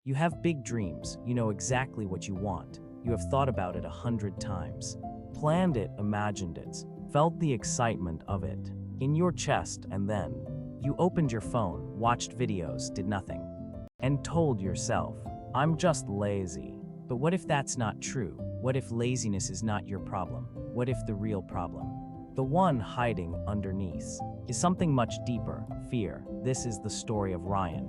You have big dreams, you know exactly what you want. You have thought about it 100 times. Planned it, imagined it, felt the excitement of it in your chest, and then you opened your phone, watched videos, did nothing, and told yourself, I'm just lazy. But what if that's not true? What if laziness is not your problem? What if the real problem, the one hiding underneath, is something much deeper? Fear. This is the story of Ryan.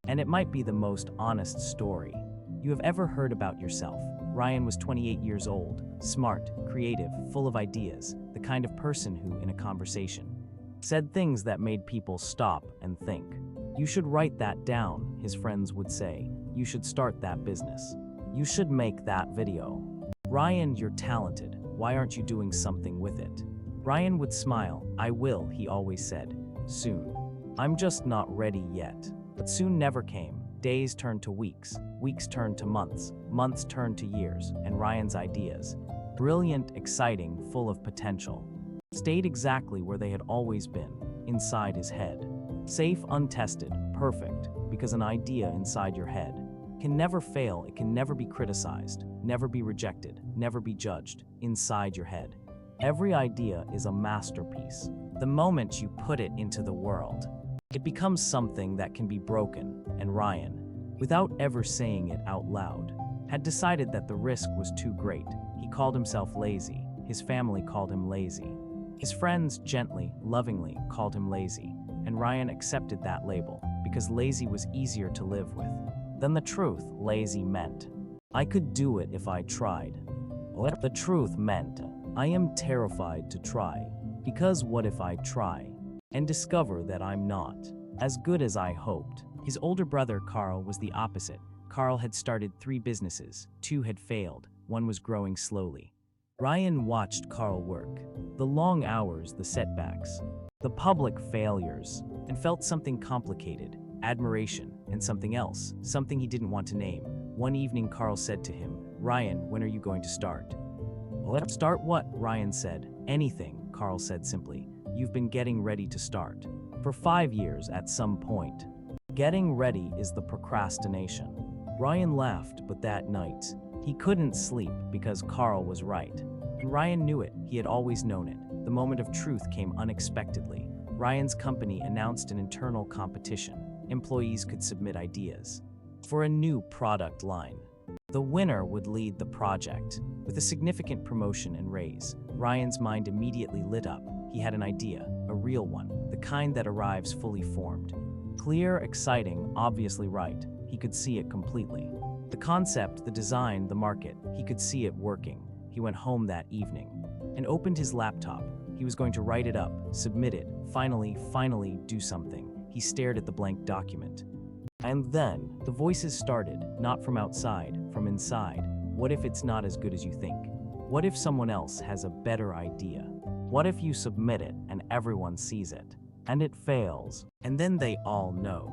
And it might be the most honest story you have ever heard about yourself. Ryan was 28 years old, smart, creative, full of ideas, the kind of person who, in a conversation, said things that made people stop and think. You should write that down, his friends would say. You should start that business. You should make that video. Ryan, you're talented. Why aren't you doing something with it? Ryan would smile. I will, he always said. Soon. I'm just not ready yet. But soon never came. Days turned to weeks. Weeks turned to months. Months turned to years. And Ryan's ideas, brilliant, exciting, full of potential, stayed exactly where they had always been, inside his head. Safe, untested, perfect, because an idea inside your head can never fail, it can never be criticized, never be rejected, never be judged, inside your head. Every idea is a masterpiece. The moment you put it into the world, it becomes something that can be broken, and Ryan, without ever saying it out loud, had decided that the risk was too great. He called himself lazy. His family called him lazy. His friends gently, lovingly called him lazy, and Ryan accepted that label because lazy was easier to live with than the truth lazy meant. I could do it if I tried. What the truth meant, I am terrified to try, because what if I try and discover that I'm not as good as I hoped? His older brother Carl was the opposite. Carl had started 3 businesses, 2 had failed, 1 was growing slowly. Ryan watched Carl work, the long hours, the setbacks, the public failures, and felt something complicated, admiration, and something else, something he didn't want to name. One evening Carl said to him, Ryan, when are you going to start? What? Start what? Ryan said. Anything, Carl said simply. You've been getting ready to start. For 5 years at some point. Getting ready is the procrastination. Ryan laughed, but that night, he couldn't sleep because Carl was right. And Ryan knew it. He had always known it. The moment of truth came unexpectedly. Ryan's company announced an internal competition. Employees could submit ideas for a new product line. The winner would lead the project. With a significant promotion and raise, Ryan's mind immediately lit up. He had an idea, a real one, the kind that arrives fully formed. Clear, exciting, obviously right. He could see it completely. The concept, the design, the market, he could see it working. He went home that evening and opened his laptop. He was going to write it up, submit it, finally do something. He stared at the blank document. And then, the voices started, not from outside, from inside. What if it's not as good as you think? What if someone else has a better idea? What if you submit it and everyone sees it, and it fails? And then they all know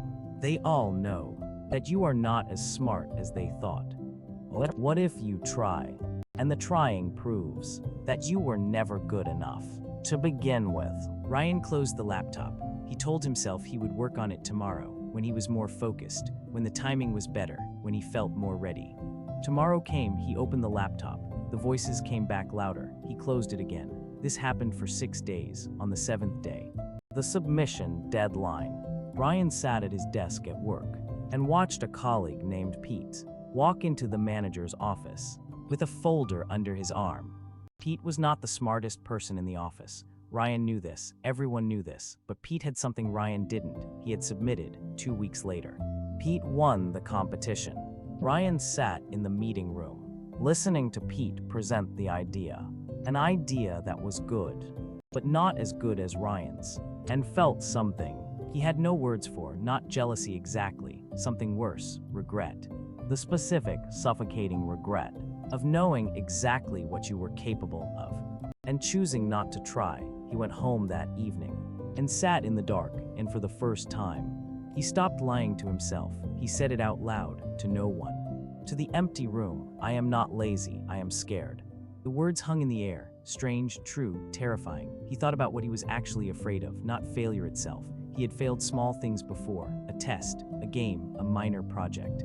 that you are not as smart as they thought. What if you try, and the trying proves that you were never good enough to begin with? Ryan closed the laptop. He told himself he would work on it tomorrow, when he was more focused, when the timing was better, when he felt more ready. Tomorrow came, he opened the laptop. The voices came back louder. He closed it again. This happened for 6 days. On the 7th day, the submission deadline, Ryan sat at his desk at work and watched a colleague named Pete walk into the manager's office with a folder under his arm. Pete was not the smartest person in the office. Ryan knew this, everyone knew this, but Pete had something Ryan didn't. He had submitted 2 weeks later. Pete won the competition. Ryan sat in the meeting room, listening to Pete present the idea. An idea that was good, but not as good as Ryan's, and felt something he had no words for, not jealousy exactly, something worse, regret. The specific, suffocating regret of knowing exactly what you were capable of and choosing not to try. He went home that evening and sat in the dark, and for the first time, he stopped lying to himself. He said it out loud to no one. To the empty room, I am not lazy, I am scared. The words hung in the air, strange, true, terrifying. He thought about what he was actually afraid of, not failure itself. He had failed small things before, a test, a game, a minor project.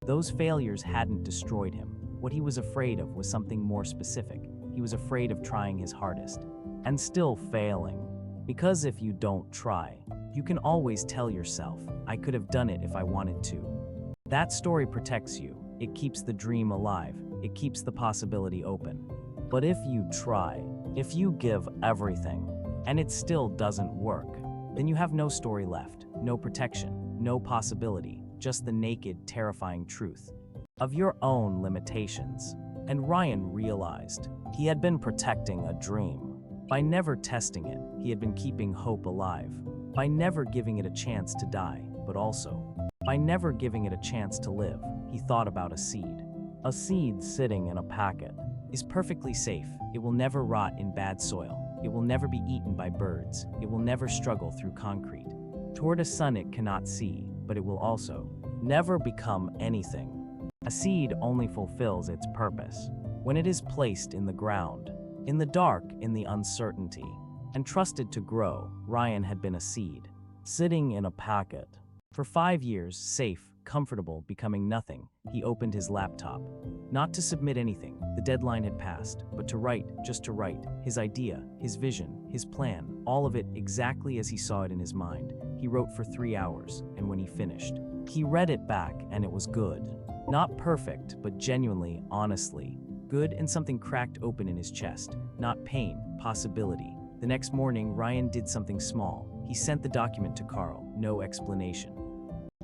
Those failures hadn't destroyed him. What he was afraid of was something more specific. He was afraid of trying his hardest and still failing. Because if you don't try, you can always tell yourself, I could have done it if I wanted to. That story protects you. It keeps the dream alive. It keeps the possibility open. But if you try, if you give everything, and it still doesn't work, then you have no story left, no protection, no possibility, just the naked, terrifying truth of your own limitations. And Ryan realized he had been protecting a dream. By never testing it, he had been keeping hope alive. By never giving it a chance to die, but also by never giving it a chance to live. He thought about a seed. A seed sitting in a packet is perfectly safe. It will never rot in bad soil. It will never be eaten by birds. It will never struggle through concrete toward a sun it cannot see, but it will also never become anything. A seed only fulfills its purpose when it is placed in the ground, in the dark, in the uncertainty, and trusted to grow. Ryan had been a seed, sitting in a packet. For 5 years, safe, comfortable, becoming nothing, he opened his laptop. Not to submit anything, the deadline had passed, but to write, just to write, his idea, his vision, his plan, all of it exactly as he saw it in his mind. He wrote for 3 hours, and when he finished, he read it back, and it was good. Not perfect, but genuinely, honestly, good, and something cracked open in his chest. Not pain, possibility. The next morning, Ryan did something small. He sent the document to Carl, no explanation.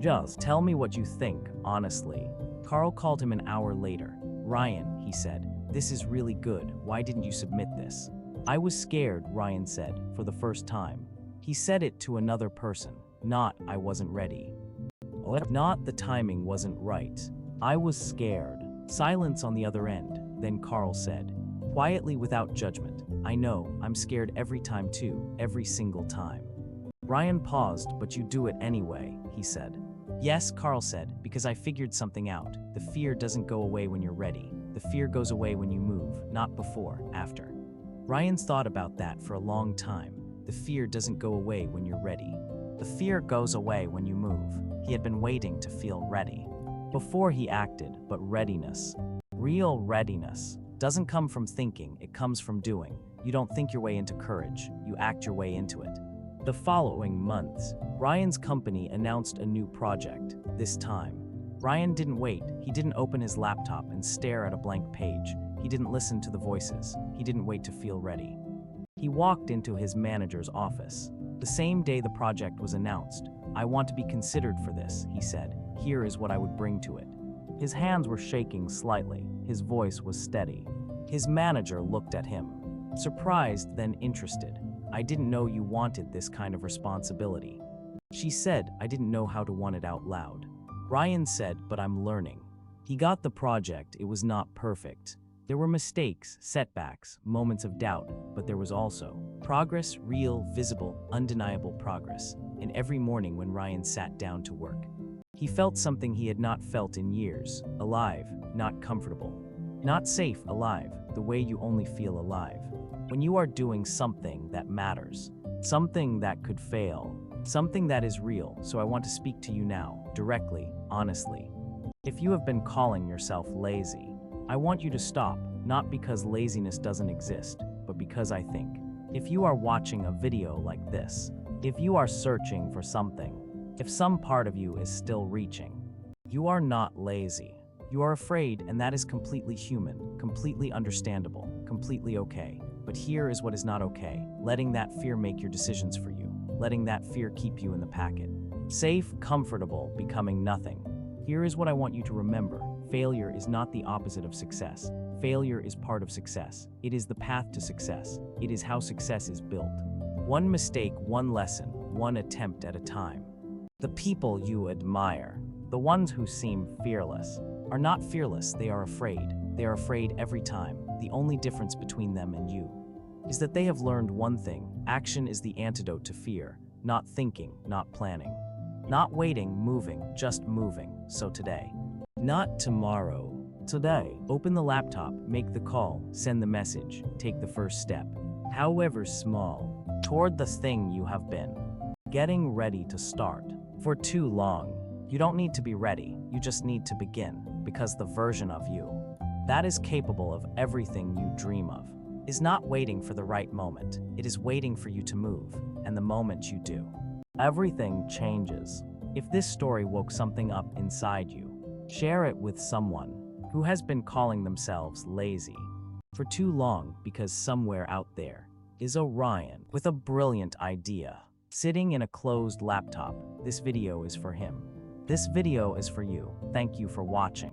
Just tell me what you think, honestly. Carl called him an hour later. Ryan, he said, this is really good. Why didn't you submit this? I was scared, Ryan said, for the first time. He said it to another person. Not, I wasn't ready. Not, the timing wasn't right. I was scared. Silence on the other end. Then Carl said, quietly, without judgment, I know, I'm scared every time too, every single time. Ryan paused, but you do it anyway, he said. Yes, Carl said, because I figured something out. The fear doesn't go away when you're ready. The fear goes away when you move, not before, after. Ryan's thought about that for a long time. The fear doesn't go away when you're ready. The fear goes away when you move. He had been waiting to feel ready before he acted, but readiness, real readiness, doesn't come from thinking, it comes from doing. You don't think your way into courage, you act your way into it. The following months, Ryan's company announced a new project. This time, Ryan didn't wait. He didn't open his laptop and stare at a blank page. He didn't listen to the voices. He didn't wait to feel ready. He walked into his manager's office. The same day the project was announced. I want to be considered for this, he said. Here is what I would bring to it. His hands were shaking slightly. His voice was steady. His manager looked at him, surprised, then interested. I didn't know you wanted this kind of responsibility. She said, I didn't know how to want it out loud. Ryan said, but I'm learning. He got the project. It was not perfect. There were mistakes, setbacks, moments of doubt, but there was also progress, real, visible, undeniable progress. And every morning when Ryan sat down to work, he felt something he had not felt in years. Alive, not comfortable. Not safe, alive, the way you only feel alive when you are doing something that matters, something that could fail, something that is real. So I want to speak to you now, directly, honestly. If you have been calling yourself lazy, I want you to stop, not because laziness doesn't exist, but because I think. If you are watching a video like this, if you are searching for something, if some part of you is still reaching, you are not lazy. You are afraid, and that is completely human, completely understandable, completely okay. But here is what is not okay. Letting that fear make your decisions for you. Letting that fear keep you in the packet. Safe, comfortable, becoming nothing. Here is what I want you to remember. Failure is not the opposite of success. Failure is part of success. It is the path to success. It is how success is built. One mistake, one lesson, one attempt at a time. The people you admire, the ones who seem fearless, are not fearless, they are afraid. They are afraid every time. The only difference between them and you is that they have learned one thing. Action is the antidote to fear. Not thinking, not planning. Not waiting, moving, just moving. So today. Not tomorrow. Today. Open the laptop, make the call, send the message, take the first step, however small, toward the thing you have been getting ready to start for too long. You don't need to be ready. You just need to begin, because the version of you that is capable of everything you dream of is not waiting for the right moment. It is waiting for you to move, and the moment you do, everything changes. If this story woke something up inside you, share it with someone who has been calling themselves lazy for too long, because somewhere out there is Orion with a brilliant idea. Sitting in a closed laptop, this video is for him. This video is for you. Thank you for watching.